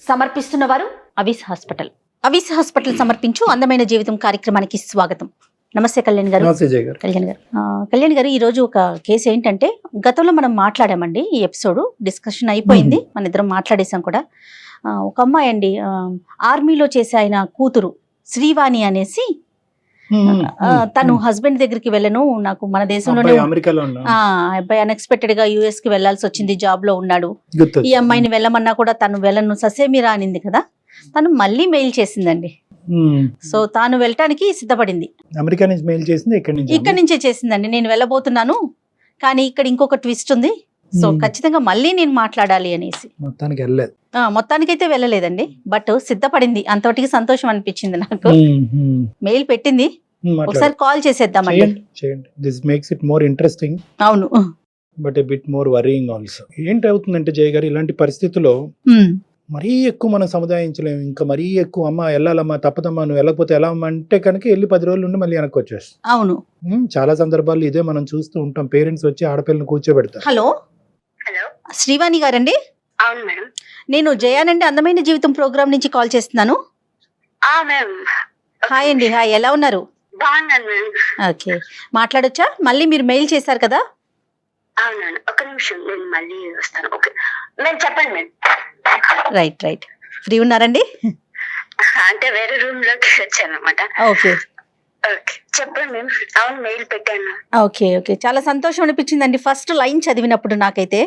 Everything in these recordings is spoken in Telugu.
సమర్పిస్తున్న వారు అవిస్ హాస్పిటల్. అవిస్ హాస్పిటల్ సమర్పించు అందమైన జీవితం కార్యక్రమానికి స్వాగతం. నమస్తే కళ్యాణ్ గారు. కళ్యాణ్ గారు, ఈ రోజు ఒక కేసు ఏంటంటే, గతంలో మనం మాట్లాడామండి, ఈ ఎపిసోడ్ డిస్కషన్ అయిపోయింది, మన ఇద్దరం మాట్లాడేసాం కూడా. ఒక అమ్మాయి అండి, ఆర్మీలో చేసే ఆయన కూతురు శ్రీవాణి అనేసి, తను హస్బెండ్ దగ్గరికి వెళ్ళను, నాకు మన దేశంలోనే అబ్బాయి అన్ఎక్స్పెక్టెడ్ గా యుఎస్ కి వెళ్లాల్సి వచ్చింది, జాబ్ లో ఉన్నాడు, ఈ అమ్మాయిని వెళ్ళమన్నా కూడా తను వెళ్ళను ససేమిరా అనింది కదా, తను మళ్ళీ మెయిల్ చేసిందండి. సో తాను వెళ్ళటానికి సిద్ధపడింది. అమెరికా నుంచి మెయిల్ చేసింది, ఇక్కడ నుంచే చేసిందండి. నేను వెళ్ళబోతున్నాను, కానీ ఇక్కడ ఇంకొక ట్విస్ట్ ఉంది, సో ఖచ్చితంగా మళ్ళీ నేను మాట్లాడాలి అనేసి. మొత్తానికైతే వెళ్ళలేదండి, బట్ సిద్ధపడింది. అంతటికి సంతోషం అనిపించింది నాకు. మెయిల్ పెట్టింది, ఒకసారి కాల్ చేసేద్దామండి. This makes it more interesting. అవును, but a bit more worrying also. ఏంటి అవుతుందంటే జయ గారు, ఇలాంటి పరిస్థితుల్లో మరీ ఎక్కువ మనం సముదాయించలేము. ఇంకా మరీ ఎక్కువ అమ్మ వెళ్ళాలమ్మా, తప్పదమ్మా, నువ్వు వెళ్ళకపోతే ఎలా అమ్మా అంటే కనుక వెళ్ళి 10 రోజులు నుండి మళ్ళీ వెనక్కి వచ్చేస్తాం. అవును, చాలా సందర్భాల్లో ఇదే మనం చూస్తూ ఉంటాం. పేరెంట్స్ వచ్చి ఆడపిల్లని కూర్చోబెడతారు. హలో శ్రీవాణి గారండి? అవును మేడం. నేను జయానండి, అందమైన జీవితం ప్రోగ్రామ్ నుంచి కాల్ చేస్తున్నాను. హాయ్ అండి. హాయ్, ఎలా ఉన్నారు? బాగున్నాను మేడం. ఓకే, మాట్లాడొచ్చా? మళ్ళీ మీరు మెయిల్ చేశారు కదా. అవునండి, ఒక నిమిషం, నేను మళ్ళీ వస్తాను. ఓకే మేడం, చెప్పండి మేడం. రైట్, ఫ్రీ ఉన్నారండి? అంటే వేరే రూమ్ లోకి వచ్చాను అనమాట. ఓకే, చెప్పండి మేడం. అవును, మెయిల్ పెట్టాను. ఓకే, చాలా సంతోషం అనిపించిందండి ఫస్ట్ లైన్ చదివినప్పుడు నాకైతే.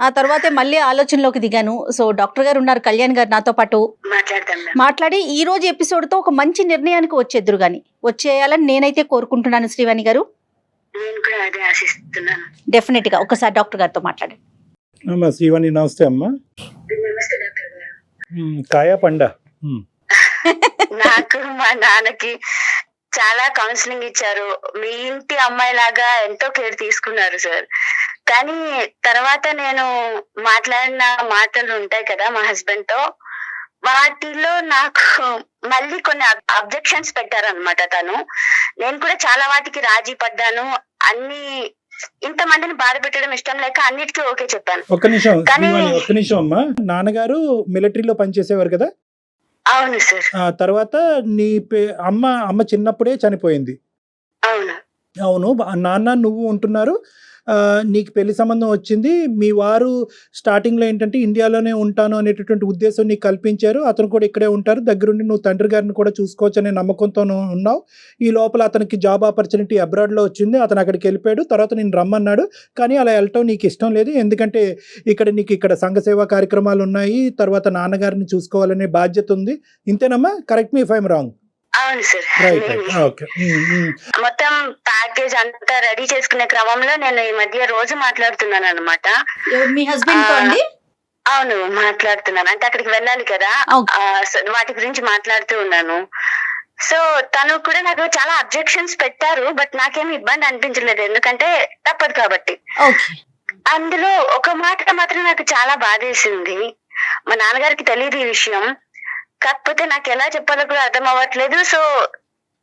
ఆ తర్వాతే మళ్ళీ ఆలోచనలోకి దిగాను. సో డాక్టర్ గారు ఉన్నారు, కళ్యాణ్ గారు నాతో పాటు మాట్లాడి ఈ రోజు ఎపిసోడ్ తో ఒక మంచి నిర్ణయానికి వచ్చేద్దరు గాని వచ్చేయాలని నేనైతే కోరుకుంటున్నాను. శ్రీవాణి గారు, నేను కూడా అదే ఆశిస్తున్నాను. డెఫినెట్ గా ఒకసారి డాక్టర్ గారితో మాట్లాడండి. శ్రీవాణి, నమస్తే అమ్మా. నమస్తే డాక్టర్ గారు. కాయా పండ. నాకు మా నాన్నకి చాలా కౌన్సిలింగ్ ఇచ్చారు. మీ ఇంటి అమ్మాయి లాగా ఎంతో కేర్ తీసుకున్నారు సార్. కానీ తర్వాత నేను మాట్లాడిన మాటలు ఉంటాయి కదా మా హస్బెండ్ తో, వాటిలో నాకు మళ్ళీ కొన్ని అబ్జెక్షన్స్ పెట్టారనమాట తను. నేను కూడా చాలా వాటికి రాజీ పడ్డాను. అన్ని ఇంతమందిని బాధ పెట్టడం ఇష్టం లేక అన్నిటికీ ఓకే చెప్పాను. ఒక్క నిమిషం అమ్మా. నాన్నగారు మిలిటరీలో పనిచేసేవారు కదా? అవును సార్. తర్వాత నీ అమ్మ చిన్నప్పుడే చనిపోయింది. అవును, నాన్న నువ్వు ఉంటున్నారు. నీకు పెళ్లి సంబంధం వచ్చింది. మీ వారు స్టార్టింగ్ లో ఏంటంటే ఇండియాలోనే ఉంటాను అనేటటువంటి ఉద్దేశం నీకు కల్పించారు. అతను కూడా ఇక్కడే ఉంటారు, దగ్గరుండి నువ్వు తండ్రి గారిని కూడా చూసుకోవచ్చు అనే నమ్మకంతో ఉన్నావు. ఈ లోపల అతనికి జాబ్ ఆపర్చునిటీ అబ్రాడ్ లో వచ్చింది, అతను అక్కడికి వెళ్ళిపోయాడు. తర్వాత నేను రమ్మన్నాడు, కానీ అలా వెళ్ళటం నీకు ఇష్టం లేదు, ఎందుకంటే ఇక్కడ సంఘ సేవా కార్యక్రమాలు ఉన్నాయి, తర్వాత నాన్నగారిని చూసుకోవాలనే బాధ్యత ఉంది. ఇంతేనమ్మా? Correct me if I'm wrong. అవును సార్. మొత్తం ప్యాకేజ్ అంతా రెడీ చేసుకునే క్రమంలో నేను ఈ మధ్య రోజు మాట్లాడుతున్నాను అనమాట. మీ హస్బెండ్ తో అండి? అవును, మాట్లాడుతున్నాను. అంటే అక్కడికి వెళ్ళాలి కదా, వాటి గురించి మాట్లాడుతూ ఉన్నాను. సో తను కూడా నాకు చాలా అబ్జెక్షన్స్ పెట్టారు, బట్ నాకేమి ఇబ్బంది అనిపించలేదు, ఎందుకంటే తప్పదు కాబట్టి. అందులో ఒక మాట మాత్రం నాకు చాలా బాధేసింది. మా నాన్నగారికి తెలియదు ఈ విషయం, కాకపోతే నాకు ఎలా చెప్పాలో కూడా అర్థం అవ్వట్లేదు. సో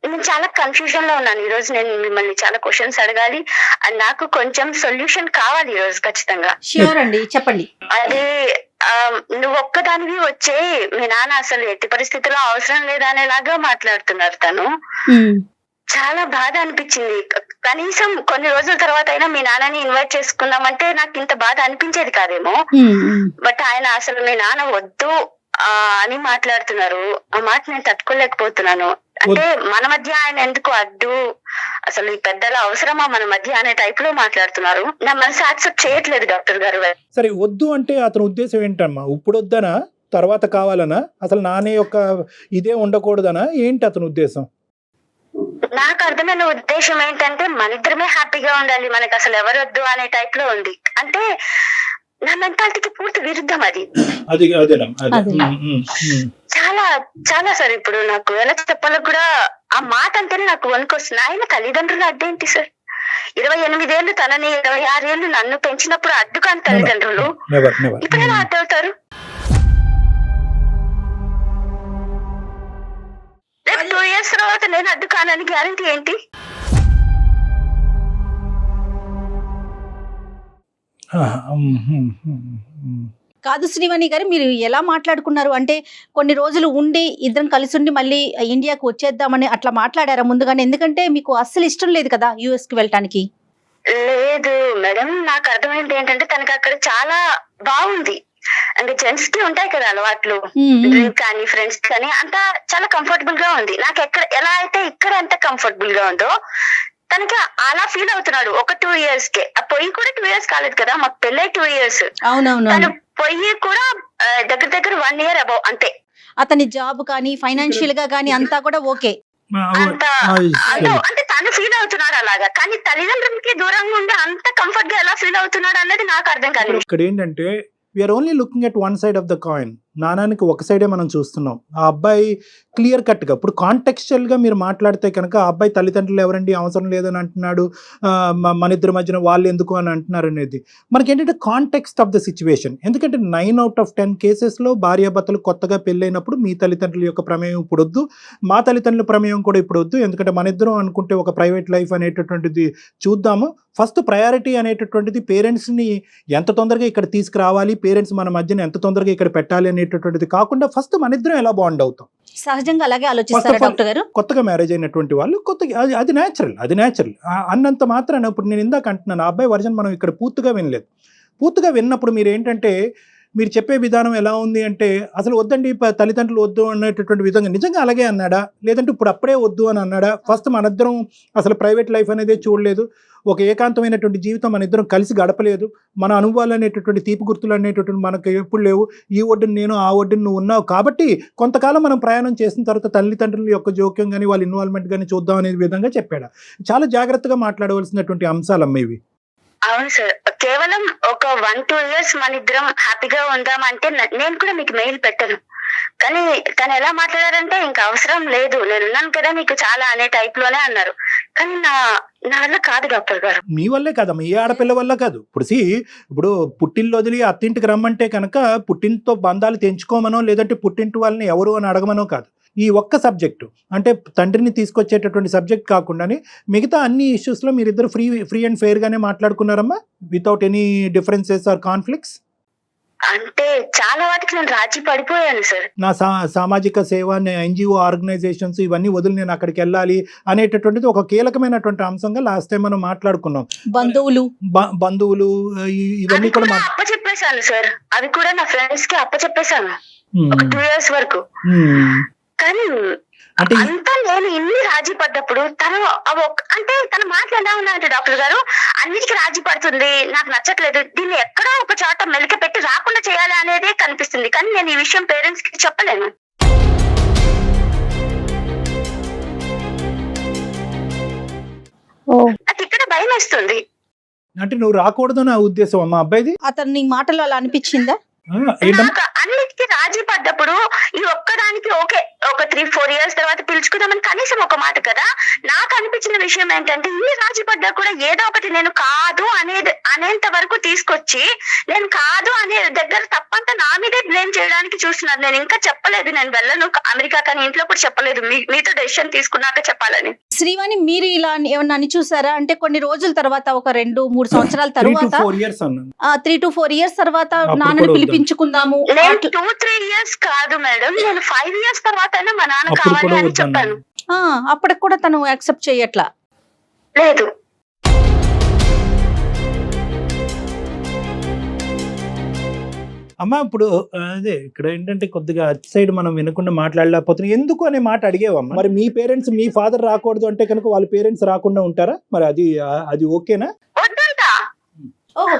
నేను చాలా కన్ఫ్యూజన్ లో ఉన్నాను. ఈ రోజు నేను మిమ్మల్ని చాలా క్వశ్చన్స్ అడగాలి, అండ్ నాకు కొంచెం సొల్యూషన్ కావాలి ఈ రోజు ఖచ్చితంగా. ష్యూర్ అండి, చెప్పండి. అదే, నువ్వు ఒక్కదానివి వచ్చే, మీ నాన్న అసలు ఎట్టి పరిస్థితుల్లో అవసరం లేదా అనేలాగా మాట్లాడుతున్నారు. తను చాలా బాధ అనిపించింది. కనీసం కొన్ని రోజుల తర్వాత అయినా మీ నాన్నని ఇన్వైట్ చేసుకుందామంటే నాకు ఇంత బాధ అనిపించేది కాదేమో, బట్ ఆయన అసలు మీ నాన్న వద్దు అని మాట్లాడుతున్నారు. ఆ మాట నేను తట్టుకోలేకపోతున్నాను. అంటే మన మధ్య ఆయన ఎందుకు అడ్డు, అసలు ఈ పెద్దల అవసరమా మన మధ్య అనే టైప్ లో మాట్లాడుతున్నారు. నా మనసు యాక్సెప్ట్ చేయట్లేదు డాక్టర్ గారు. సరే, వద్దు అంటే అతని ఉద్దేశం ఏంటమ్మా? ఇప్పుడు వద్దనా, తర్వాత కావాలనా, అసలు నానే యొక్క ఇదే ఉండకూడదనా, ఏంటి అతని ఉద్దేశం? నాకు అర్థమైన ఉద్దేశం ఏంటంటే మన ఇద్దరమే హ్యాపీగా ఉండాలి, మనకు అసలు ఎవరు వద్దు అనే టైప్ లో ఉంది. అంటే నా మెంటాలిటీకి పూర్తి విరుద్ధం అది. చాలా చాలా సార్. ఇప్పుడు నాకు ఎలా చెప్పాలో కూడా ఆ మాట అంటేనే నాకు వణుకొస్తుంది. ఆయన తల్లిదండ్రులు అడ్డేంటి సార్? 28 ఏళ్ళు తనని, 26 ఏళ్ళు నన్ను పెంచినప్పుడు అడ్డు కాని తల్లిదండ్రులు ఇప్పుడు ఎలా అడ్డవుతారు? రేపు 2 years తర్వాత నేను అడ్డు కానని గ్యారంటీ ఏంటి? కాదు శ్రీవాణి గారు, మీరు ఎలా మాట్లాడుకున్నారు అంటే కొన్ని రోజులు ఉండి ఇద్దరం కలిసి ఉండి మళ్ళీ ఇండియాకు వచ్చేద్దామని అట్లా మాట్లాడారా ముందుగానే? ఎందుకంటే మీకు అస్సలు ఇష్టం లేదు కదా యుఎస్ కి వెళ్ళటానికి. లేదు మేడం, నాకు అర్థమైంది ఏంటంటే తనకి అక్కడ చాలా బాగుంది. అంటే జెంట్స్ కి ఉంటాయి కదా అలవాట్లు, డ్రింక్ కానీ ఫ్రెండ్స్ కానీ, అంతా చాలా కంఫర్టబుల్ గా ఉంది. నాకు ఎక్కడ ఎలా అయితే ఇక్కడ ఎంత కంఫర్టబుల్ గా ఉందో తనకి అలా ఫీల్ అవుతున్నాడు. ఒక 2 years కే, ఆ పొయ్యి కూడా 2 years కాలేదు కదా, మాకు పెళ్ళై 2 years. అవునవును. తను పొయ్యి కూడా దగ్గర దగ్గర 1 year అబౌవ్ అంతే. అతని జాబ్ కానీ ఫైనాన్షియల్ గా కానీ అంతా కూడా ఓకే. అంత అంటే తను ఫీల్ అవుతున్నాడు అలాగా, కానీ తల్లిదండ్రులకి దూరంగా ఉండి అంత కంఫర్ట్ గా ఎలా ఫీల్ అవుతున్నాడు అనేది నాకు అర్థం కాలేదు. ఇక్కడ ఏంటంటే we are only looking at one side of the coin. నానానికి ఒక సైడే మనం చూస్తున్నాం. ఆ అబ్బాయి క్లియర్ కట్గా ఇప్పుడు కాంటెక్స్చువల్గా మీరు మాట్లాడితే కనుక ఆ అబ్బాయి తల్లిదండ్రులు ఎవరండి అవసరం లేదని అంటున్నాడు, మన ఇద్దరి మధ్యన వాళ్ళు ఎందుకు అని అంటున్నారు అనేది మనకేంటంటే కాంటెక్స్ట్ ఆఫ్ ద సిచ్యువేషన్. ఎందుకంటే 9 out of 10 కేసెస్లో భార్యాభర్తలు కొత్తగా పెళ్ళైనప్పుడు మీ తల్లిదండ్రుల యొక్క ప్రమేయం ఇప్పుడు వద్దు, మా తల్లిదండ్రుల ప్రమేయం కూడా ఇప్పుడు వద్దు. ఎందుకంటే మన ఇద్దరం అనుకుంటే ఒక ప్రైవేట్ లైఫ్ అనేటటువంటిది చూద్దాము. ఫస్ట్ ప్రయారిటీ అనేటటువంటిది పేరెంట్స్ని ఎంత తొందరగా ఇక్కడ తీసుకురావాలి, పేరెంట్స్ మన మధ్యన ఎంత తొందరగా ఇక్కడ పెట్టాలి అనేటటువంటిది కాకుండా ఫస్ట్ మన ఇద్దరం ఎలా బాండ్ అవుతాం. సహజంగా అలాగే ఆలోచిస్తారు డాక్టర్ గారు. కొత్తగా మ్యారేజ్ అయినటువంటి వాళ్ళు కొత్తగా అది న్యాచురల్ అన్నంత మాత్రాన ఇప్పుడు నేను ఇందాక అంటున్నాను, ఆ అబ్బాయి వర్జన్ మనం ఇక్కడ పూర్తిగా వినలేదు. పూర్తిగా విన్నప్పుడు మీరు ఏంటంటే మీరు చెప్పే విధానం ఎలా ఉంది అంటే అసలు వద్దండి తల్లిదండ్రులు వద్దు అనేటటువంటి విధంగా నిజంగా అలాగే అన్నాడా, లేదంటే ఇప్పుడు అప్పుడే వద్దు అని అన్నాడా? ఫస్ట్ మనిద్దరం అసలు ప్రైవేట్ లైఫ్ అనేది చూడలేదు, ఒక ఏకాంతమైనటువంటి జీవితం మన ఇద్దరం కలిసి గడపలేదు, మన అనుభవాలు అనేటటువంటి తీపి గుర్తులు అనేటటువంటి మనకు ఎప్పుడు లేవు, ఈ ఒడ్డును నేను ఆ ఒడ్డును నువ్వు ఉన్నావు కాబట్టి కొంతకాలం మనం ప్రయాణం చేసిన తర్వాత తల్లిదండ్రుల యొక్క జోక్యం కానీ వాళ్ళ ఇన్వాల్వ్మెంట్ కానీ చూద్దాం అనే విధంగా చెప్పాడు. చాలా జాగ్రత్తగా మాట్లాడవలసినటువంటి అంశాలమ్మ ఇవి. అవును సార్, కేవలం ఒక 1-2 years మన ఇద్దరం హ్యాపీగా ఉందామంటే నేను కూడా మీకు మెయిల్ పెట్టను. కానీ తను ఎలా మాట్లాడారంటే ఇంకా అవసరం లేదు, నేను ఉన్నాను కదా మీకు చాలా అనే టైప్ లోనే అన్నారు. కానీ నా వల్ల కాదు డాక్టర్ గారు. మీ వల్లే కాదమ్మా, ఏ ఆడపిల్ల వల్ల కాదు. ఇప్పుడు పుట్టిల్లు వదిలి అత్తింటికి రమ్మంటే కనుక పుట్టింటితో బంధాలు తెంచుకోమనో లేదంటే పుట్టింటి వాళ్ళని ఎవరు అని అడగమనో కాదు. ఈ ఒక్క సబ్జెక్టు అంటే తండ్రిని తీసుకొచ్చేటటువంటి సబ్జెక్ట్ కాకుండానే మిగతా అన్ని ఇష్యూస్లో మీరిద్దరు ఫ్రీ అండ్ ఫెయిర్గానే మాట్లాడుకున్నారమ్మా, without any differences or conflicts. అంటే చాలా వాటికి నేను రాజీ పడిపోయాను సార్. నా సామాజిక సేవ, ఎన్జిఓ ఆర్గనైజేషన్స్ ఇవన్నీ వదిలి నేను అక్కడికి వెళ్ళాలి అనేటటువంటిది ఒక కీలకమైనటువంటి అంశంగా లాస్ట్ టైం మనం మాట్లాడుకున్నాం. బంధువులు ఇవన్నీ కూడా అప్పచెప్పేశాను సార్, అవి కూడా నా ఫ్రెండ్స్ కి అప్పచెప్పేశాను ఒక 2 years వరకు. కానీ అంతా నేను ఇన్ని రాజీ పడ్డప్పుడు తను అంటే తన మాటలు ఎలా ఉన్నాయంటే డాక్టర్ గారు అన్నిటికీ రాజీ పడుతుంది, నాకు నచ్చట్లేదు, దీన్ని ఎక్కడో ఒక చోట మెలిక పెట్టి రాకుండా చేయాలి అనేదే కనిపిస్తుంది. కానీ నేను ఈ విషయం పేరెంట్స్ కి చెప్పలేను. నాకు ఇక్కడ భయం వేస్తుంది. అంటే నువ్వు రాకూడదు నా ఉద్దేశం అమ్మా అబ్బాయిది. అతని మాటలు అలా అనిపించిందా? అన్నిటికీ రాజీ పడ్డప్పుడు ఈ ఒక్కదానికి ఓకే ఒక 3-4 years తర్వాత పిలుచుకుందామని కనీసం ఒక మాట కదా. నాకు అనిపించిన విషయం ఏంటంటే ఇన్ని రాజీ పడ్డా కూడా ఏదో ఒకటి నేను కాదు అనేంత వరకు తీసుకొచ్చి నేను కాదు అనే దగ్గర తప్పంతా నా మీదే బ్లేమ్ చేయడానికి చూస్తున్నారు. నేను ఇంకా చెప్పలేదు నేను వెళ్ళను అమెరికా, కానీ ఇంట్లో కూడా చెప్పలేదు, మీతో డెసిషన్ తీసుకున్నాక చెప్పాలని. శ్రీవాణి, మీరు ఇలా ఏమన్నా అని చూసారా? అంటే కొన్ని రోజుల తర్వాత ఒక 2-3 సంవత్సరాల తర్వాత 3 to 4 years తర్వాత నాన్నని పిలిపించుకుందాము. 2-3 years కాదు మేడం, నేను 5 years తర్వాత మా నాన్న కావాలి అని చెప్పాను. అప్పటికి కూడా తను యాక్సెప్ట్ చేయట్లా లేదు. అమ్మా ఇప్పుడు అదే ఇక్కడ ఏంటంటే కొద్దిగా అటు సైడ్ మనం వినకుండా మాట్లాడలేకపోతున్నాం ఎందుకు అనే మాట అడిగేవమ్మా. మరి మీ పేరెంట్స్ మీ ఫాదర్ రాకూడదు అంటే కనుక వాళ్ళ పేరెంట్స్ రాకుండా ఉంటారా? మరి అది ఓకేనా?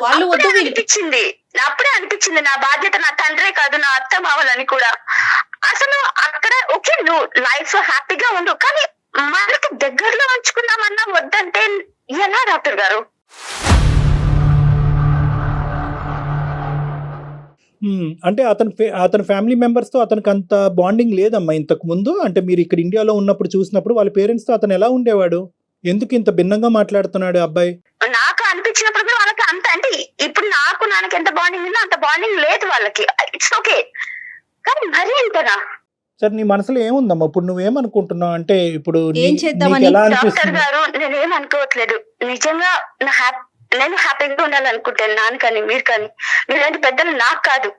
వాళ్ళు అప్పుడే అనిపించింది నా బాధ్యత నా తండ్రే కాదు నా అత్త మావలని కూడా. అసలు అక్కడ ఓకే నువ్వు లైఫ్ హ్యాపీగా ఉండు, కానీ మనకి దగ్గరలో ఉంచుకుందామన్నా వద్దంటే ఎలా డాక్టర్ గారు? అంటే అతని ఫ్యామిలీ మెంబర్స్ తో అతనికి అంత బాండింగ్ లేదమ్మా ఇంతకు ముందు. అంటే మీరు ఇక్కడ ఇండియాలో ఉన్నప్పుడు చూసినప్పుడు వాళ్ళ పేరెంట్స్ తో అతను ఎలా ఉండేవాడు? ఎందుకు ఇంత భిన్నంగా మాట్లాడుతున్నాడు అబ్బాయి? నాకు అనిపించినప్పుడు వాళ్ళకి అంత అంటే ఇప్పుడు నాకు ఎంత బాండింగ్ ఉందో అంత బాండింగ్ లేదు వాళ్ళకి. ఇట్స్ ఓకే, కానీ మరీ ఇంతనా? సార్ నీ మనసులో ఏముందమ్మా ఇప్పుడు? నువ్వేమనుకుంటున్నావు అంటే ఇప్పుడు ఏం చేద్దామని? డాక్టర్ గారు నేనేమనుకోవట్లేదు, నిజంగా నేను హ్యాపీగా ఉండాలనుకుంటాను. నాన్న కానీ మీరు కానీ, మీలాంటి పెద్దలు నాకు కాదు.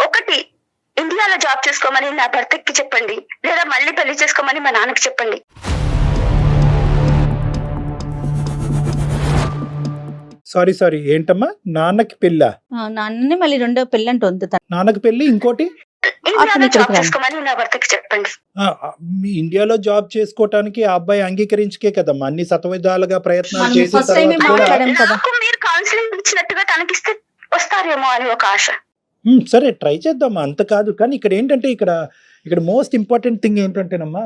ఒకటి, ఇండియాలో జాబ్ చేసుకోమని నా భర్తకి చెప్పండి, లేదా మళ్ళీ పెళ్లి చేసుకోమని మా నాన్నకి చెప్పండి. సారీ ఏంటమ్మా, నాన్నకి పెళ్ళా? నాన్ననే మళ్ళీ రెండో పెళ్ళి అంటుంది తను. నాన్నకి పెళ్ళి, ఇంకోటి ఇండియాలో జాబ్ చేసుకోమని నా భర్తకి చెప్పండి. మీ ఇండియాలో జాబ్ చేసుకోవటానికి ఆ అబ్బాయి అంగీకరించకే కదమ్మా అన్ని సతవిధాలుగా ప్రయత్నాలు మనం చేసిన first time తర్వాత కూడా మాట్లాడాం కదా. నాకు మీరు కౌన్సిలింగ్ ఇచ్చినట్టుగా తనకిస్తే వస్తారేమో అని ఒక ఆశ. సరే ట్రై చేద్దామా, అంత కాదు. కానీ ఇక్కడ ఏంటంటే ఇక్కడ మోస్ట్ ఇంపార్టెంట్ థింగ్ ఏంటంటేనమ్మా,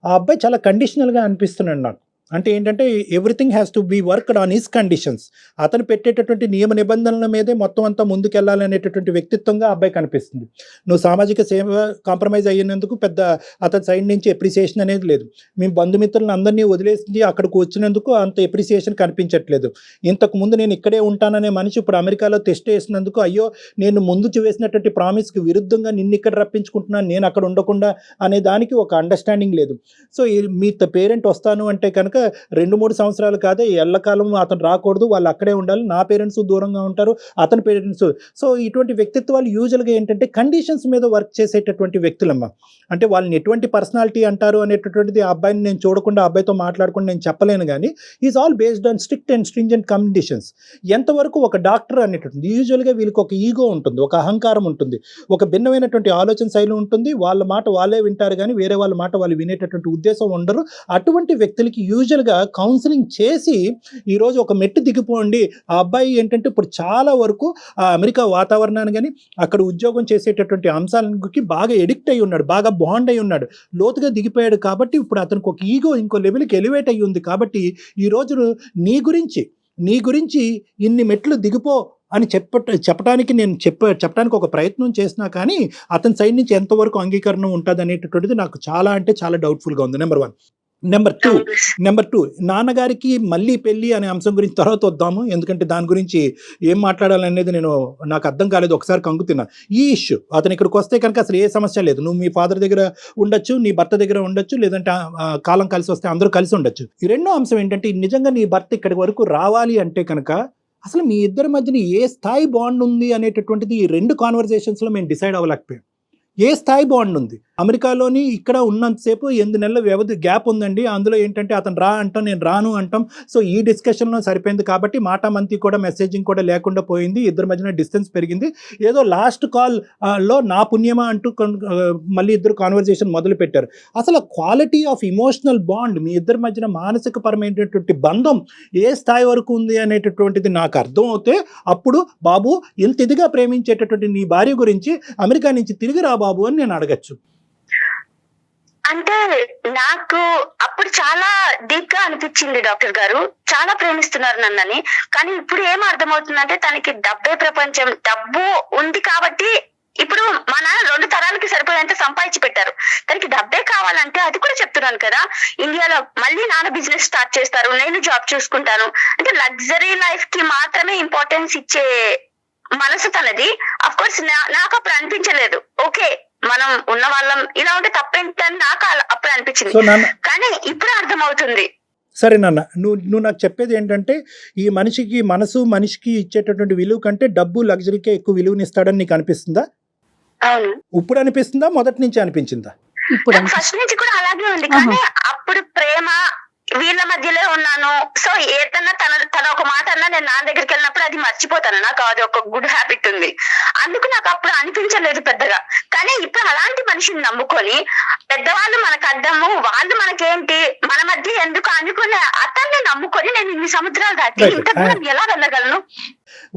ఆ అబ్బాయి చాలా కండిషనల్గా అనిపిస్తున్నాడు నాకు. అంటే ఏంటంటే everything has to be worked on his conditions. అతను పెట్టేటటువంటి నియమ నిబంధనల మీదే మొత్తం అంతా ముందుకెళ్ళాలనేటటువంటి వ్యక్తిత్వంగా అబ్బాయి కనిపిస్తుంది. నువ్వు సామాజిక సేవ కాంప్రమైజ్ అయ్యినందుకు పెద్ద అతని సైడ్ నుంచి ఎప్రిసియేషన్ అనేది లేదు. మేము బంధుమిత్రులను అందరినీ వదిలేసి అక్కడికి వచ్చినందుకు అంత ఎప్రిసియేషన్ కనిపించట్లేదు. ఇంతకు ముందు నేను ఇక్కడే ఉంటాననే మనిషి ఇప్పుడు అమెరికాలో టెస్ట్ వేసినందుకు, అయ్యో నేను ముందు వేసినటువంటి ప్రామిస్కి విరుద్ధంగా నిన్ను ఇక్కడ రప్పించుకుంటున్నాను, నేను అక్కడ ఉండకుండా అనే దానికి ఒక అండర్స్టాండింగ్ లేదు. సో మీ పేరెంట్ వస్తాను అంటే కనుక 2-3 సంవత్సరాలు కాదే, ఎల్లకాలం అతను రాకూడదు, వాళ్ళు అక్కడే ఉండాలి, నా పేరెంట్స్ దూరంగా ఉంటారు, అతని పేరెంట్స్. సో ఇటువంటి వ్యక్తిత్వాలు యూజువల్గా ఏంటంటే కండిషన్స్ మీద వర్క్ చేసేటటువంటి వ్యక్తులమ్మ. అంటే వాళ్ళని ఎటువంటి పర్సనాలిటీ అంటారు అనేటటువంటిది ఆ అబ్బాయిని నేను చూడకుండా, ఆ అబ్బాయితో మాట్లాడకుండా నేను చెప్పలేను. కానీ is all based on strict and stringent conditions. ఎంతవరకు ఒక డాక్టర్ అనేటటువంటి యూజువల్గా వీళ్ళకి ఒక ఈగో ఉంటుంది, ఒక అహంకారం ఉంటుంది, ఒక భిన్నమైనటువంటి ఆలోచన శైలి ఉంటుంది. వాళ్ళ మాట వాళ్ళే వింటారు కానీ వేరే వాళ్ళ మాట వాళ్ళు వినేటటువంటి ఉద్దేశం ఉండరు. అటువంటి వ్యక్తులకి యూజువల్గా కౌన్సిలింగ్ చేసి ఈరోజు ఒక మెట్టు దిగిపోండి. ఆ అబ్బాయి ఏంటంటే ఇప్పుడు చాలా వరకు ఆ అమెరికా వాతావరణాన్ని కానీ అక్కడ ఉద్యోగం చేసేటటువంటి అంశాలకి బాగా ఎడిక్ట్ అయి ఉన్నాడు, బాగా బాండ్ అయి ఉన్నాడు, లోతుగా దిగిపోయాడు. కాబట్టి ఇప్పుడు అతనికి ఒక ఈగో ఇంకో లెవెల్కి ఎలివేట్ అయ్యి ఉంది. కాబట్టి ఈరోజు నీ గురించి ఇన్ని మెట్లు దిగిపో అని చెప్పడానికి నేను చెప్పడానికి ఒక ప్రయత్నం చేసినా కానీ అతని సైడ్ నుంచి ఎంతవరకు అంగీకరణ ఉంటుంది అనేటటువంటిది నాకు చాలా అంటే చాలా డౌట్ఫుల్గా ఉంది. నెంబర్ 1. నెంబర్ టూ, నాన్నగారికి మళ్ళీ పెళ్ళి అనే అంశం గురించి తర్వాత వద్దాము, ఎందుకంటే దాని గురించి ఏం మాట్లాడాలనేది నాకు అర్థం కాలేదు. ఒకసారి కంగు తిన్నా ఈ ఇష్యూ. అతను ఇక్కడికి వస్తే కనుక అసలు ఏ సమస్య లేదు, నువ్వు మీ ఫాదర్ దగ్గర ఉండొచ్చు, నీ భర్త దగ్గర ఉండొచ్చు, లేదంటే కాలం కలిసి వస్తే అందరూ కలిసి ఉండొచ్చు. ఈ రెండో అంశం ఏంటంటే నిజంగా నీ భర్త ఇక్కడి వరకు రావాలి అంటే కనుక అసలు మీ ఇద్దరి మధ్యన ఏ స్థాయి బాండ్ ఉంది అనేటటువంటిది ఈ 2 కాన్వర్జేషన్స్లో మేము డిసైడ్ అవ్వలేకపోయాం. ఏ స్థాయి బాండ్ ఉంది? అమెరికాలోని ఇక్కడ ఉన్నంతసేపు 8 నెలల వ్యవధి గ్యాప్ ఉందండి. అందులో ఏంటంటే అతను రా అంటాం, నేను రాను అంటాం. సో ఈ డిస్కషన్లో సరిపోయింది. కాబట్టి మాటామంతి కూడా మెసేజింగ్ కూడా లేకుండా పోయింది, ఇద్దరి మధ్యన డిస్టెన్స్ పెరిగింది. ఏదో లాస్ట్ కాల్లో నా పుణ్యమా అంటూ మళ్ళీ ఇద్దరు కాన్వర్జేషన్ మొదలు పెట్టారు. అసలు క్వాలిటీ ఆఫ్ ఇమోషనల్ బాండ్ మీ ఇద్దరి మధ్యన మానసిక పరమైనటువంటి బంధం ఏ స్థాయి వరకు ఉంది అనేటటువంటిది నాకు అర్థం అవుతే అప్పుడు బాబు ఇంత ఇదిగా ప్రేమించేటటువంటి నీ భార్య గురించి అమెరికా నుంచి తిరిగి రా బాబు అని నేను అడగచ్చు. అంటే నాకు అప్పుడు చాలా డీప్ గా అనిపించింది డాక్టర్ గారు, చాలా ప్రేమిస్తున్నారు నన్నని. కానీ ఇప్పుడు ఏం అర్థమవుతుందంటే తనకి డబ్బే ప్రపంచం, డబ్బు ఉంది కాబట్టి ఇప్పుడు మా నాన్న 2 తరాలకి సరిపోయేంత సంపాదించి పెట్టారు. తనకి డబ్బే కావాలంటే అది కూడా చెప్తున్నాను కదా, ఇండియాలో మళ్ళీ నాన్న బిజినెస్ స్టార్ట్ చేస్తారు, నేను జాబ్ చూసుకుంటాను అంటే లగ్జరీ లైఫ్ కి మాత్రమే ఇంపార్టెన్స్ ఇచ్చే మనసు తనది. అఫ్ కోర్స్ నాకు అప్పుడు అనిపించలేదు, ఓకే మనం ఉన్న వాళ్ళం ఇలా ఉంటే తప్పేంటని నాకు అప్పుడు అనిపించింది. కానీ ఇప్పుడు అర్థమవుతుంది. సరే నాన్న, నువ్వు నాకు చెప్పేది ఏంటంటే ఈ మనిషికి ఇచ్చేటటువంటి విలువ కంటే డబ్బు లగ్జరీకే ఎక్కువ విలువనిస్తాడని నీకు అనిపిస్తుందా? అవును. ఇప్పుడు అనిపిస్తుందా, మొదటి నుంచి అనిపించిందా? ఇప్పుడు ఫస్ట్ నుంచి కూడా అలాగే ఉంది. కానీ అప్పుడు ప్రేమ వీళ్ళ మధ్యలో ఉన్నాను. సో ఏదన్నా తన ఒక మాట అన్నా నేను నాన్న దగ్గరికి వెళ్ళినప్పుడు అది మర్చిపోతాను. నాకు అది ఒక గుడ్ హ్యాబిట్ ఉంది, అందుకు నాకు అప్పుడు అనిపించలేదు పెద్దగా. కానీ ఇప్పుడు అలాంటి మనిషిని నమ్ముకొని పెద్దవాళ్ళు మనకు అర్థము, వాళ్ళు మనకేంటి, మన మధ్య ఎందుకు అనుకునే అతన్ని నమ్ముకొని నేను ఇన్ని సముద్రాలు దాటి ఇంత దూరం ఎలా వెళ్ళగలను?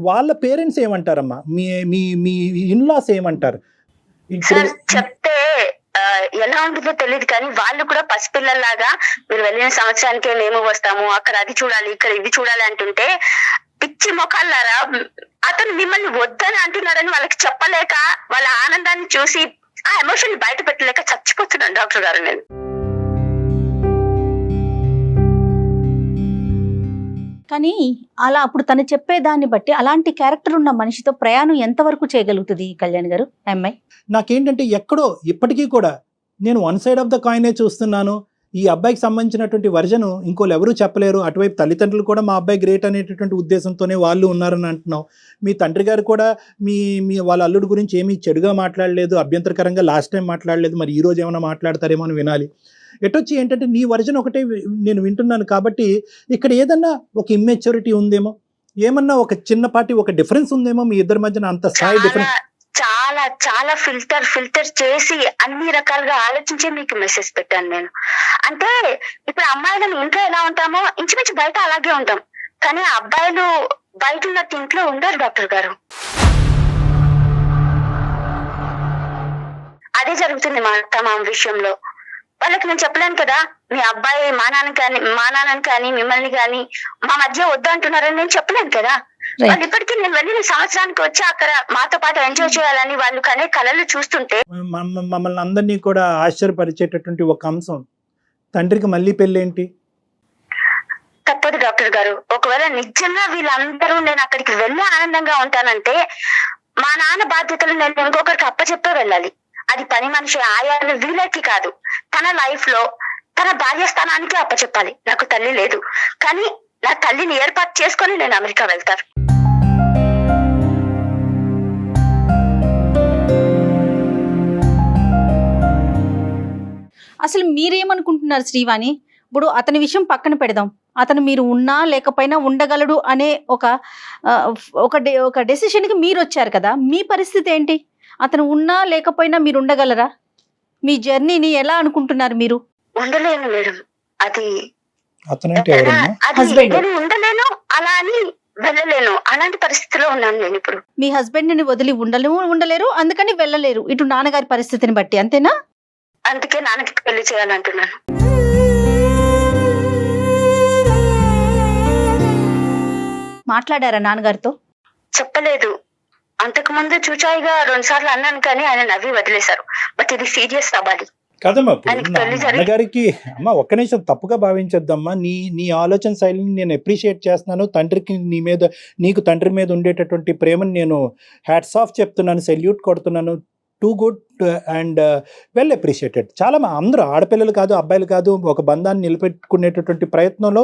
వాళ్ళ పేరెంట్స్ ఏమంటారమ్మా, మీ ఇన్లాస్ ఏమంటారు? సార్ చెప్తే ఎలా ఉంటుందో తెలియదు, కానీ వాళ్ళు కూడా పసిపిల్లల్లాగా మీరు వెళ్ళిన సంవత్సరానికే మేము వస్తాము, అక్కడ అది చూడాలి, ఇక్కడ ఇది చూడాలి అంటుంటే పిచ్చి మొఖాలారా అతను మిమ్మల్ని వద్దని అంటున్నాడని వాళ్ళకి చెప్పలేక వాళ్ళ ఆనందాన్ని చూసి ఆ ఎమోషన్ బయట పెట్టలేక చచ్చిపోతున్నాను డాక్టర్ గారు నేను. కానీ అలా అప్పుడు తను చెప్పేదాన్ని బట్టి అలాంటి క్యారెక్టర్ ఉన్న మనిషితో ప్రయాణం ఎంతవరకు చేయగలుగుతుంది కళ్యాణ్ గారు అమ్మాయి? నాకేంటంటే ఎక్కడో ఇప్పటికీ కూడా నేను 1 సైడ్ ఆఫ్ ద కాయినే చూస్తున్నాను. ఈ అబ్బాయికి సంబంధించినటువంటి వర్జన్ ఇంకోళ్ళు ఎవరూ చెప్పలేరు. అటువైపు తల్లిదండ్రులు కూడా మా అబ్బాయి గ్రేట్ అనేటటువంటి ఉద్దేశంతోనే వాళ్ళు ఉన్నారని అంటున్నావు. మీ తండ్రి గారు కూడా మీ మీ వాళ్ళ అల్లుడి గురించి ఏమీ చెడుగా మాట్లాడలేదు, అభ్యంతరకరంగా లాస్ట్ టైం మాట్లాడలేదు. మరి ఈ రోజు ఏమైనా మాట్లాడతారేమో అని వినాలి. ఎటొచ్చి ఏంటంటే నీ వర్జన్ ఒకటే నేను వింటున్నాను కాబట్టి ఇక్కడ ఏదన్నా ఒక ఇమ్మెచ్యూరిటీ ఉందేమో, ఏమన్నా ఒక చిన్నపాటి ఒక డిఫరెన్స్ ఉందేమో మీ ఇద్దరి మధ్యన, అంత స్థాయి డిఫరెన్స్. చాలా చాలా ఫిల్టర్ చేసి అన్ని రకాలుగా ఆలోచించి మీకు మెసేజ్ పెట్టాను నేను. అంటే ఇప్పుడు అమ్మాయిలను ఇంట్లో ఎలా ఉంటామో ఇంచుమించు బయట అలాగే ఉంటాం, కానీ అబ్బాయిలు బయట ఉన్నట్టు ఇంట్లో ఉండరు డాక్టర్ గారు. అదే జరుగుతుంది మా అత్త మామ విషయంలో. వాళ్ళకి నేను చెప్పలేను కదా, మీ అబ్బాయి మా నాన్నని కానీ మిమ్మల్ని కానీ మా మధ్య వద్దు అంటున్నారని నేను చెప్పలేను కదా. వాళ్ళు ఇప్పటికీ నేను వెళ్ళిన సంవత్సరానికి వచ్చి అక్కడ మాతో పాటు ఎంజాయ్ చేయాలని వాళ్ళు కనే కళలు చూస్తుంటే మమ్మల్ని అందరినీ కూడా ఆశ్చర్యపరిచేటటువంటి ఒక అంశం, తండ్రికి మళ్ళీ పెళ్ళేంటి? తప్పదు డాక్టర్ గారు. ఒకవేళ నిజంగా వీళ్ళందరూ నేను అక్కడికి వెళ్ళి ఆనందంగా ఉంటానంటే మా నాన్న బాధ్యతలు నేను ఇంకొకరికి అప్పచెప్పే వెళ్ళాలి. అది పని మనిషి ఆయాలు వీళ్ళకి కాదు, తన లైఫ్ లో తన భార్య స్థానానికి అప్పచెప్పాలి. నాకు తల్లి లేదు, కానీ నా తల్లిని ఏర్పాటు చేసుకొని నేను అమెరికా వెళ్తాను. అసలు మీరేమనుకుంటున్నారు శ్రీవాణి? ఇప్పుడు అతని విషయం పక్కన పెడదాం, అతను మీరు ఉన్నా లేకపోయినా ఉండగలడు అనే ఒక డెసిషన్కి మీరు వచ్చారు కదా, మీ పరిస్థితి ఏంటి? అతను ఉన్నా లేకపోయినా మీరు ఉండగలరా? మీ జర్నీని ఎలా అనుకుంటున్నారు మీరు? ఉండలేను మేడం, అది హస్బెండ్ ఉండలేను, అలా అని వెళ్ళలేను, అలాంటి పరిస్థితిలో ఉన్నాను నేను ఇప్పుడు. మీ హస్బెండ్ ని వదిలి ఉండలేరు, అందుకని వెళ్ళలేరు. ఇటు నాన్నగారి పరిస్థితిని బట్టి అంతేనా? అందుకే నాన్నకి పెళ్లి చేయాలంటున్నాను. మాట్లాడారా నాన్నగారితో? చెప్పలేదు. అంతకు ముందు చూచాయిగా 2 సార్లు అన్నాను, కానీ ఆయన నవ్వి వదిలేశారు. బట్ ఇది సీరియస్ అవ్వాలి కదమ్మా. నాన్నగారికి అమ్మ ఒక్క నిమిషం తప్పుగా భావించొద్దమ్మా. నీ ఆలోచన శైలిని నేను అప్రిషియేట్ చేస్తున్నాను. తండ్రికి నీకు తండ్రి మీద ఉండేటటువంటి ప్రేమను నేను హ్యాట్స్ ఆఫ్ చెప్తున్నాను, సెల్యూట్ కొడుతున్నాను. Too good and well appreciated. చాలా అందరూ ఆడపిల్లలు కాదు అబ్బాయిలు కాదు ఒక బంధాన్ని నిలబెట్టుకునేటటువంటి ప్రయత్నంలో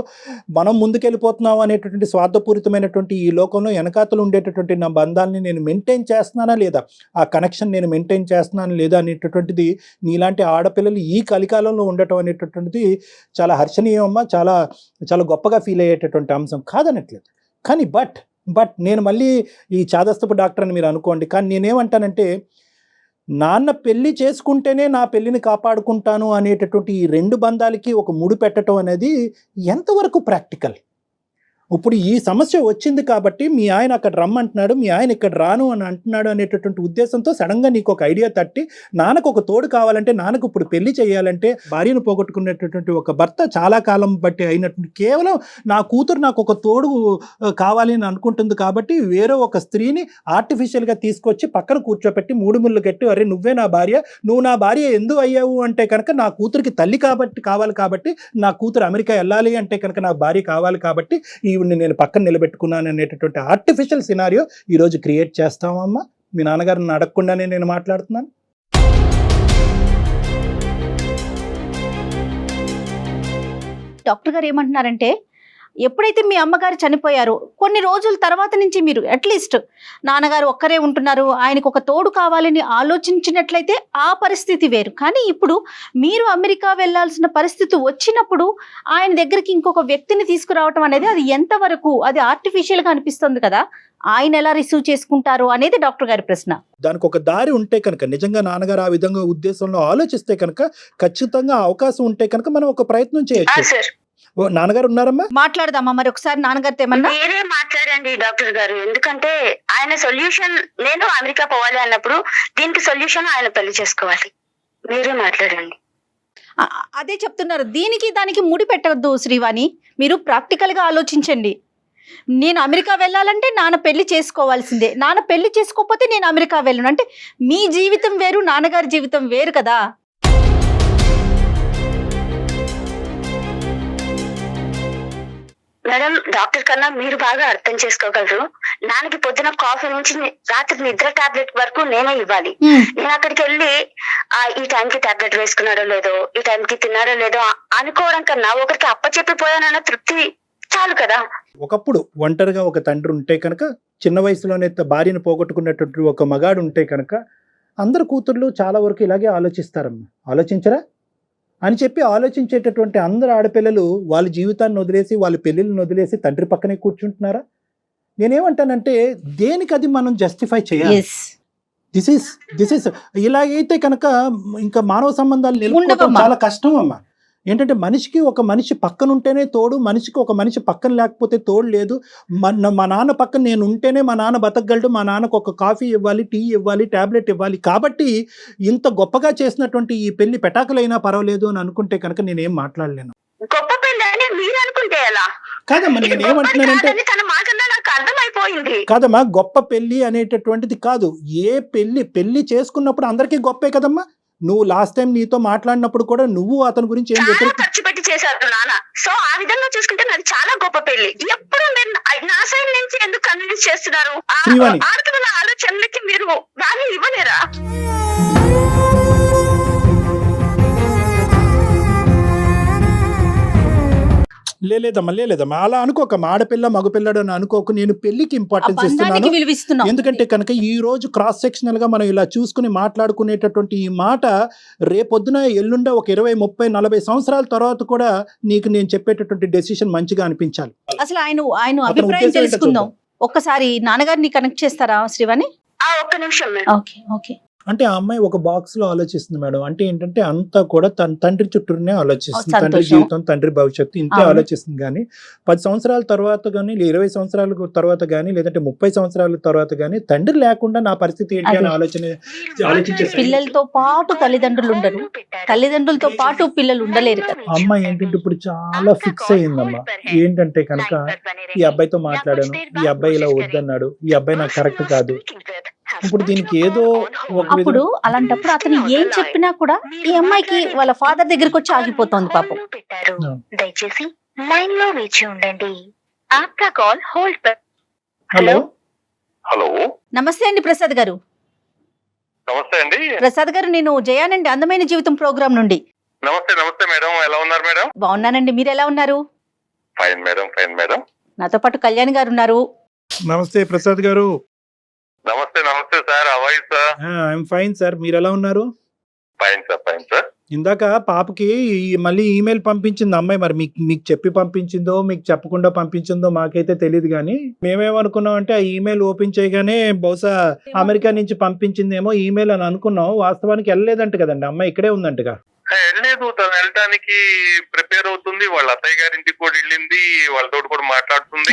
మనం ముందుకెళ్ళిపోతున్నాం అనేటటువంటి స్వార్థపూరితమైనటువంటి ఈ లోకంలో వెనకాతలు ఉండేటటువంటి నా బంధాలని నేను మెయింటైన్ చేస్తున్నానా లేదా, ఆ కనెక్షన్ నేను మెయింటైన్ చేస్తున్నానా లేదా అనేటటువంటిది నీలాంటి ఆడపిల్లలు ఈ కలికాలంలో ఉండటం అనేటటువంటిది చాలా హర్షణీయమమ్మా, చాలా చాలా గొప్పగా ఫీల్ అయ్యేటటువంటి అంశం కాదనట్లేదు. కానీ బట్ నేను మళ్ళీ ఈ చాదస్తపు డాక్టర్ అని మీరు అనుకోండి, కానీ నేనేమంటానంటే నాన్న పెళ్లి చేసుకుంటేనే నా పెళ్లిని కాపాడుకుంటాను అనేటటువంటి ఈ 2 బంధాలకి ఒక ముడి పెట్టడం అనేది ఎంతవరకు ప్రాక్టికల్? ఇప్పుడు ఈ సమస్య వచ్చింది కాబట్టి మీ ఆయన అక్కడ రమ్మంటున్నాడు, మీ ఆయన ఇక్కడ రాను అని అంటున్నాడు అనేటటువంటి ఉద్దేశంతో సడన్గా నీకు ఒక ఐడియా తట్టి నాన్నకు ఒక తోడు కావాలంటే, నాన్నకు ఇప్పుడు పెళ్లి చేయాలంటే, భార్యను పోగొట్టుకునేటటువంటి ఒక భర్త చాలా కాలం బట్టి అయినటువంటి కేవలం నా కూతురు నాకు ఒక తోడు కావాలి అని అనుకుంటుంది కాబట్టి వేరే ఒక స్త్రీని ఆర్టిఫిషియల్గా తీసుకొచ్చి పక్కన కూర్చోపెట్టి 3 ముళ్ళు కట్టి, అరే నువ్వే నా భార్య, నువ్వు నా భార్య ఎందుకు అయ్యావు అంటే కనుక నా కూతురికి తల్లి కావాలి కాబట్టి, నా కూతురు అమెరికా వెళ్ళాలి అంటే కనుక నాకు భార్య కావాలి కాబట్టి ఈవిడ్ని నేను పక్కన నిలబెట్టుకున్నాను అనేటటువంటి ఆర్టిఫిషియల్ సినారియో ఈరోజు క్రియేట్ చేస్తామమ్మా. మీ నాన్నగారిని అడగకుండానే నేను మాట్లాడుతున్నాను. డాక్టర్ గారు ఏమంటున్నారంటే, ఎప్పుడైతే మీ అమ్మగారు చనిపోయారో కొన్ని రోజుల తర్వాత నుంచి మీరు అట్లీస్ట్ నాన్నగారు ఒక్కరే ఉంటున్నారు, ఆయనకు ఒక తోడు కావాలని ఆలోచించినట్లయితే ఆ పరిస్థితి వేరు. కానీ ఇప్పుడు మీరు అమెరికా వెళ్ళాల్సిన పరిస్థితి వచ్చినప్పుడు ఆయన దగ్గరికి ఇంకొక వ్యక్తిని తీసుకురావటం అనేది అది ఎంతవరకు అది ఆర్టిఫిషియల్గా అనిపిస్తుంది కదా, ఆయన ఎలా రిసీవ్ చేసుకుంటారు అనేది డాక్టర్ గారి ప్రశ్న. దానికి ఒక దారి ఉంటే కనుక, నిజంగా నాన్నగారు ఆ విధంగా ఉద్దేశంలో ఆలోచిస్తే కనుక, ఖచ్చితంగా అవకాశం ఉంటే కనుక మనం ఒక ప్రయత్నం చేయొచ్చు. నాన్నగారు ఉన్నారమ్మా, మాట్లాడదామా మరి ఒకసారి నాన్నగారితో ఏమన్నా? మీరే మాట్లాడండి డాక్టర్ గారు, ఎందుకంటే ఆయన సొల్యూషన్, నేను అమెరికా పోవాలి అన్నప్పుడు దీనికి సొల్యూషన్ ఆయన పెళ్లి చేసుకోవాలి. మీరే మాట్లాడండి. అదే చెప్తున్నారు, దీనికి దానికి ముడి పెట్టవద్దు శ్రీవాణి, మీరు ప్రాక్టికల్ గా ఆలోచించండి. నేను అమెరికా వెళ్ళాలంటే నాన్న పెళ్లి చేసుకోవాల్సిందే, నాన్న పెళ్లి చేసుకోకపోతే నేను అమెరికా వెళ్ళను అంటే మీ జీవితం వేరు, నాన్నగారి జీవితం వేరు కదా. మేడం డాక్టర్ కన్నా మీరు బాగా అర్థం చేసుకోగలరు. నాన్నకి పొద్దున కాఫీ నుంచి రాత్రి నిద్ర టాబ్లెట్ వరకు నేనే ఇవ్వాలి. నేను అక్కడికి వెళ్ళి ఈ టైంకి టాబ్లెట్ వేసుకున్నాడో లేదో, ఈ టైంకి తిన్నాడో లేదో అనుకోవడం కన్నా ఒకరికి అప్పచెప్పిపోయానన్న తృప్తి చాలు కదా. ఒకప్పుడు ఒంటరిగా ఒక తండ్రి ఉంటే కనుక, చిన్న వయసులోనే భార్యను పోగొట్టుకున్నటువంటి ఒక మగాడు ఉంటే కనుక అందరు కూతుర్లు చాలా వరకు ఇలాగే ఆలోచిస్తారమ్మా. ఆలోచించరా అని చెప్పి ఆలోచించేటటువంటి అందరు ఆడపిల్లలు వాళ్ళ జీవితాన్ని వదిలేసి, వాళ్ళ పెళ్ళిళ్ళని వదిలేసి తండ్రి పక్కనే కూర్చుంటున్నారా? నేనేమంటానంటే దేనికి అది మనం జస్టిఫై చేయాలి. దిస్ ఇస్ ఇలాగైతే కనుక ఇంకా మానవ సంబంధాలు నిలుపుకోవడం చాలా కష్టం అమ్మా. ఏంటంటే మనిషికి ఒక మనిషి పక్కన ఉంటేనే తోడు, మనిషికి ఒక మనిషి పక్కన లేకపోతే తోడు లేదు. మా నాన్న పక్కన నేను ఉంటేనే మా నాన్న బతకగలడు, మా నాన్నకు ఒక కాఫీ ఇవ్వాలి, టీ ఇవ్వాలి, టాబ్లెట్ ఇవ్వాలి. కాబట్టి ఇంత గొప్పగా చేసినటువంటి ఈ పెళ్లి పెటాకులైనా పర్వాలేదు అని అనుకుంటే కనుక నేనేం మాట్లాడలేను. గొప్ప పెళ్లి అని మీరు అనుకుంటే ఎలా? కాదమ్మా, నేనేమంటున్నానంటే తన మాటల్లో నాకు అర్థమైపోయింది. కాదమ్మా, గొప్ప పెళ్లి అనేటటువంటిది కాదు. ఏ పెళ్లి చేసుకున్నప్పుడు అందరికీ గొప్పే కదమ్మా. నువ్వు లాస్ట్ టైం నీతో మాట్లాడినప్పుడు కూడా నువ్వు అతని గురించి ఏం చెప్పావు? ఖర్చు పెట్టి చేశారు నాన్న. సో ఆ విధంగా చూసుకుంటే నాది చాలా గొప్ప పెళ్లి. ఎప్పుడు నా సైడ్ నుంచి ఎందుకు కన్విన్స్ చేస్తున్నారు? ఆడపిల్లల ఆలోచనలకి మీరు వాల్యూ ఇవ్వలేరా? లేదమ్మా అలా అనుకోకమ్మా. ఆడపిల్ల మగపిల్లడు అని అనుకోకు. నేను పెళ్లికి ఇంపార్టెన్స్ ఇస్తున్నాను. ఎందుకంటే కనుక ఈ రోజు క్రాస్ సెక్షనల్ గా మనం ఇలా చూసుకుని మాట్లాడుకునేటటువంటి ఈ మాట రేపొద్దున ఎల్లుండ ఒక 20, 30, 40 సంవత్సరాల తర్వాత కూడా నీకు నేను చెప్పేటటువంటి డెసిషన్ మంచిగా అనిపించాలి. అసలు ఆయన అభిప్రాయం తెలుసుకుందాం. ఒక్కసారి నాన్నగారిని కనెక్ట్ చేస్తారా శ్రీవాణి? ఒక్క నిమిషం. ఓకే. అంటే ఆ అమ్మాయి ఒక బాక్స్ లో ఆలోచిస్తుంది మేడం. అంటే ఏంటంటే అంతా కూడా తన తండ్రి చుట్టూనే ఆలోచిస్తుంది. తండ్రి జీవితం, తండ్రి భవిష్యత్తు ఇంతే ఆలోచిస్తుంది. కానీ 10 సంవత్సరాల తర్వాత కానీ, 20 సంవత్సరాల తర్వాత కానీ, లేదంటే 30 సంవత్సరాల తర్వాత కానీ తండ్రి లేకుండా నా పరిస్థితి ఏంటి అని ఆలోచించే పిల్లలతో పాటు తల్లిదండ్రులు ఉండరు, తల్లిదండ్రులతో పాటు పిల్లలు ఉండలేరు కదా. అమ్మాయి ఏంటంటే ఇప్పుడు చాలా ఫిక్స్ అయ్యిందమ్మా. ఏంటంటే కనుక ఈ అబ్బాయితో మాట్లాడాను, ఈ అబ్బాయి ఇలా వద్దన్నాడు, ఈ అబ్బాయి నాకు కరెక్ట్ కాదు. ఇప్పుడు దీనికి ఏదో అప్పుడు అలాంటప్పుడు అతను ఏం చెప్పినా కూడా ఈ అమ్మాయికి వాళ్ళ ఫాదర్ దగ్గరికి వచ్చి ఆగిపోతుంది పాపం. దయచేసి లైన్ లో వేచి ఉండండి. ఆప్కా కాల్ హోల్డ్. హలో హలో, నమస్తే అండి ప్రసాద్ గారు. నమస్తే అండి. ప్రసాద్ గారు, నేను జయానండి, అందమైన జీవితం ప్రోగ్రామ్ నుండి. నమస్తే మేడం, ఎలా ఉన్నారు మేడం? బాగున్నానండి, మీరు ఎలా ఉన్నారు? Fine madam. నాతో పాటు కళ్యాణ్ గారు ఉన్నారు. నమస్తే ప్రసాద్ గారు. నమస్తే sir. How are you sir? I'm fine sir. మీరు ఎలా ఉన్నారు? Fine sir. ఇందాక పాపకి మళ్ళీ ఈమెయిల్ పంపించింది అమ్మాయి. మరి మీకు చెప్పి పంపించిందో మీకు చెప్పకుండా పంపించిందో మాకైతే తెలియదు. కానీ మేమేమనుకున్నాం అంటే ఆ ఈమెయిల్ ఓపెన్ చేయగానే బహుశా అమెరికా నుంచి పంపించిందేమో ఈమెయిల్ అని అనుకున్నాం. వాస్తవానికి వెళ్ళలేదంట కదండి, అమ్మాయి ఇక్కడే ఉందంటగా. వెళ్ళలేదు, తను వెళ్ళడానికి ప్రిపేర్ అవుతుంది. వాళ్ళ అత్తయ్య గారింటికి కూడా వెళ్ళింది, వాళ్ళతో కూడా మాట్లాడుతుంది.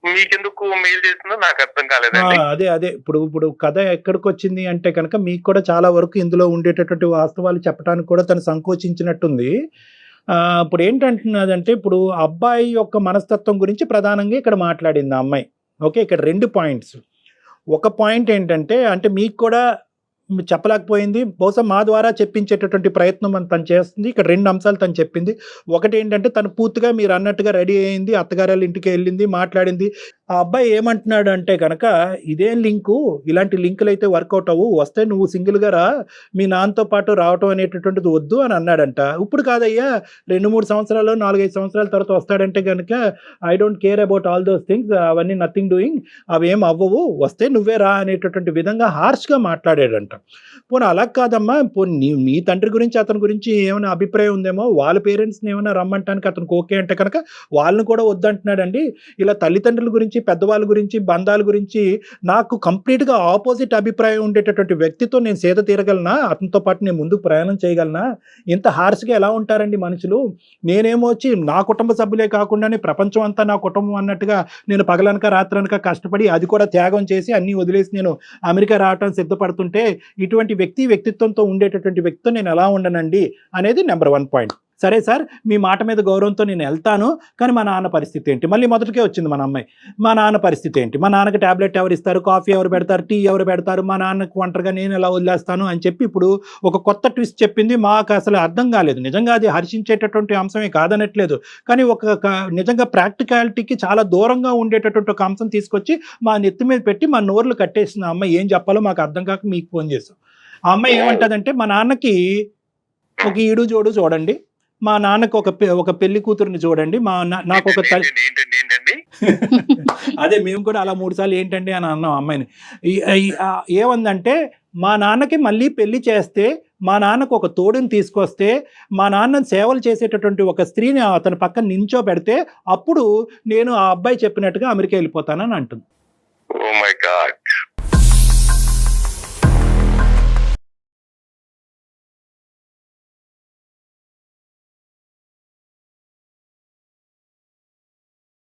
మీకెందుకు మెయిల్ చేసిందో నాకు అర్థం కాలేదండి. అదే ఇప్పుడు కథ ఎక్కడికి వచ్చింది అంటే కనుక మీకు కూడా చాలా వరకు ఇందులో ఉండేటటువంటి వాస్తవాలు చెప్పడానికి కూడా తను సంకోచించినట్టుంది. ఇప్పుడు ఏంటంటున్నదంటే ఇప్పుడు అబ్బాయి యొక్క మనస్తత్వం గురించి ప్రధానంగా ఇక్కడ మాట్లాడింది ఆ అమ్మాయి. ఓకే, ఇక్కడ 2 పాయింట్స్. ఒక పాయింట్ ఏంటంటే అంటే మీకు కూడా చెప్పలేకపోయింది, బహుశా మా ద్వారా చెప్పించేటటువంటి ప్రయత్నం తను చేస్తుంది. ఇక్కడ 2 అంశాలు తను చెప్పింది. ఒకటి ఏంటంటే తను పూర్తిగా మీరు అన్నట్టుగా రెడీ అయింది, అత్తగారి ఇంటికి వెళ్ళింది, మాట్లాడింది. ఆ అబ్బాయి ఏమంటున్నాడు అంటే కనుక ఇదేం లింకు, ఇలాంటి లింకులు అయితే వర్కౌట్ అవ్వు, వస్తే నువ్వు సింగిల్గా రా, మీ నాన్నతో పాటు రావటం అనేటటువంటిది వద్దు అని అన్నాడంట. ఇప్పుడు కాదయ్యా, 2-3 సంవత్సరాలు 4-5 సంవత్సరాల తర్వాత వస్తాడంటే కనుక I don't care about all those things, అవన్నీ నథింగ్ డూయింగ్, అవేం అవ్వవు, వస్తే నువ్వే రా అనేటటువంటి విధంగా హార్ష్గా మాట్లాడాడంట. పోనీ అలా కాదమ్మా, పోనీ మీ తండ్రి గురించి అతని గురించి ఏమైనా అభిప్రాయం ఉందేమో, వాళ్ళ పేరెంట్స్ని ఏమైనా రమ్మంటానికి అతనికి ఓకే అంటే కనుక వాళ్ళని కూడా వద్దంటున్నాడండి. ఇలా తల్లిదండ్రుల గురించి, పెద్దవాళ్ళ గురించి, బంధాల గురించి నాకు కంప్లీట్గా ఆపోజిట్ అభిప్రాయం ఉండేటటువంటి వ్యక్తితో నేను సేద తీరగలనా, అతనితో పాటు నేను ముందుకు ప్రయాణం చేయగలనా? ఇంత హార్ష్గా ఎలా ఉంటారండి మనుషులు? నేనేమో వచ్చి నా కుటుంబ సభ్యులే కాకుండానే ప్రపంచం అంతా నా కుటుంబం అన్నట్టుగా నేను పగలనక రాత్రనక కష్టపడి అది కూడా త్యాగం చేసి అన్నీ వదిలేసి నేను అమెరికా రావటం సిద్ధపడుతుంటే ఇటువంటి వ్యక్తిత్వంతో ఉండేటటువంటి వ్యక్తితో నేను ఎలా ఉండనండి అనేది నెంబర్ 1 పాయింట్. సరే సార్ మీ మాట మీద గౌరవంతో నేను వెళ్తాను, కానీ మా నాన్న పరిస్థితి ఏంటి? మళ్ళీ మొదటికే వచ్చింది మన అమ్మాయి. మా నాన్న పరిస్థితి ఏంటి? మా నాన్నకి టాబ్లెట్ ఎవరు ఇస్తారు, కాఫీ ఎవరు పెడతారు, టీ ఎవరు పెడతారు, మా నాన్నకు ఒంటరిగా నేను ఎలా వదిలేస్తాను అని చెప్పి ఇప్పుడు ఒక కొత్త ట్విస్ట్ చెప్పింది. మాకు అసలు అర్థం కాలేదు. నిజంగా అది హర్షించేటటువంటి అంశమే కాదనట్లేదు, కానీ నిజంగా ప్రాక్టికాలిటీకి చాలా దూరంగా ఉండేటటువంటి ఒక అంశం తీసుకొచ్చి మా నెత్తి మీద పెట్టి మా నోర్లు కట్టేసిన అమ్మాయి. ఏం చెప్పాలో మాకు అర్థం కాక మీకు ఫోన్ చేస్తాం. ఆ అమ్మాయి ఏమంటదంటే, మా నాన్నకి ఒక ఈడు జోడు చూడండి, మా నాన్నకు ఒక పెళ్లి కూతురుని చూడండి, నాకు ఒక అదే మేము కూడా అలా 3 సార్లు ఏంటండి అని అన్నాం అమ్మాయిని. ఏమందంటే, మా నాన్నకి మళ్ళీ పెళ్లి చేస్తే, మా నాన్నకు ఒక తోడుని తీసుకొస్తే, మా నాన్నని సేవలు చేసేటటువంటి ఒక స్త్రీని అతని పక్కన నించోబెడితే, అప్పుడు నేను ఆ అబ్బాయి చెప్పినట్టుగా అమెరికా వెళ్ళిపోతానని అంటుంది. Oh my God.